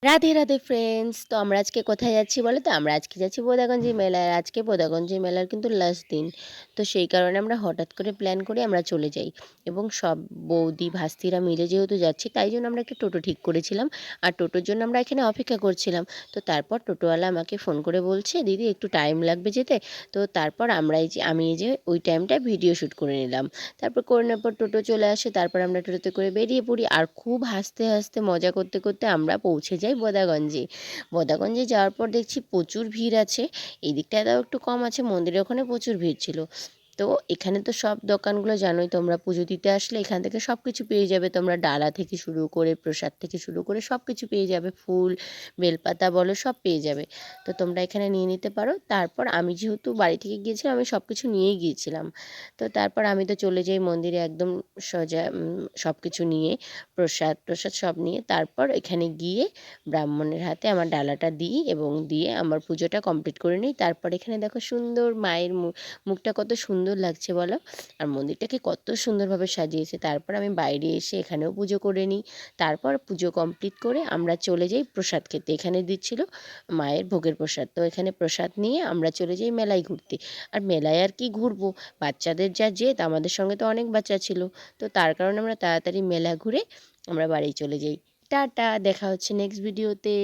Radhe Radhe friends. তো আমরা আজকে কোথায় যাচ্ছি বলো তো? আমরা আজকে যাচ্ছি বোদাগঞ্জি মেলায়। আর আজকে বোদাগঞ্জি মেলার কিন্তু লাস্ট দিন। তো সেই কারণে আমরা হঠাৎ করে প্ল্যান করে আমরা চলে যাই এবং সব বৌদি ভাস্তিরা মিলে যেহেতু যাচ্ছি তাই জন্য আমরা একটা টোটো ঠিক করেছিলাম। আর টোটোর জন্য আমরা এখানে অপেক্ষা করছিলাম। তো তারপর টোটোওয়ালা আমাকে ফোন করে বলছে, দিদি একটু টাইম লাগবে যেতে। তো তারপর আমি এই যে ওই টাইমটায় ভিডিও শ্যুট করে নিলাম। তারপর করে নেওয়ার পর টোটো চলে আসে। তারপর আমরা টোটোতে করে বেরিয়ে পড়ি আর খুব হাসতে হাসতে মজা করতে করতে আমরা পৌঁছে যাই বোদাগঞ্জে। বোদাগঞ্জে যাওয়ার পর দেখছি প্রচুর ভিড় আছে। এই দিকটায় তাও একটু কম আছে, মন্দিরের ওখানে প্রচুর ভিড় ছিল। তো এখানে তো সব দোকানগুলো জানোই, তোমরা পুজো দিতে আসলে এখান থেকে সব কিছু পেয়ে যাবে। তোমরা ডালা থেকে শুরু করে প্রসাদ থেকে শুরু করে সব কিছু পেয়ে যাবে। ফুল, বেলপাতা বলো সব পেয়ে যাবে। তো তোমরা এখানে নিয়ে নিতে পারো। তারপর আমি যেহেতু বাড়ি থেকে গিয়েছিলাম আমি সব কিছু নিয়েই গিয়েছিলাম। তো তারপর আমি তো চলে যাই মন্দিরে একদম সোজা সব কিছু নিয়ে, প্রসাদ টসাদ সব নিয়ে। তারপর এখানে গিয়ে ব্রাহ্মণের হাতে আমার ডালাটা দিই এবং দিয়ে আমার পুজোটা কমপ্লিট করে নিই। তারপর এখানে দেখো সুন্দর মায়ের মুখটা কত সুন্দর লাগছে বলো, আর মন্দিরটাকে কত সুন্দরভাবে সাজিয়েছে। তারপর আমি বাইরে এসে এখানেও পুজো করে নিই। তারপর পুজো কমপ্লিট করে আমরা চলে যাই প্রসাদ খেতে। এখানে দিচ্ছিল মায়ের ভোগের প্রসাদ। তো এখানে প্রসাদ নিয়ে আমরা চলে যাই মেলায় ঘুরতে। আর মেলায় আর কি ঘুরবো, বাচ্চাদের যা জেদ, আমাদের সঙ্গে তো অনেক বাচ্চা ছিল। তো তার কারণে আমরা তাড়াতাড়ি মেলা ঘুরে আমরা বাড়ি চলে যাই। টাটা, দেখা হচ্ছে নেক্সট ভিডিওতে।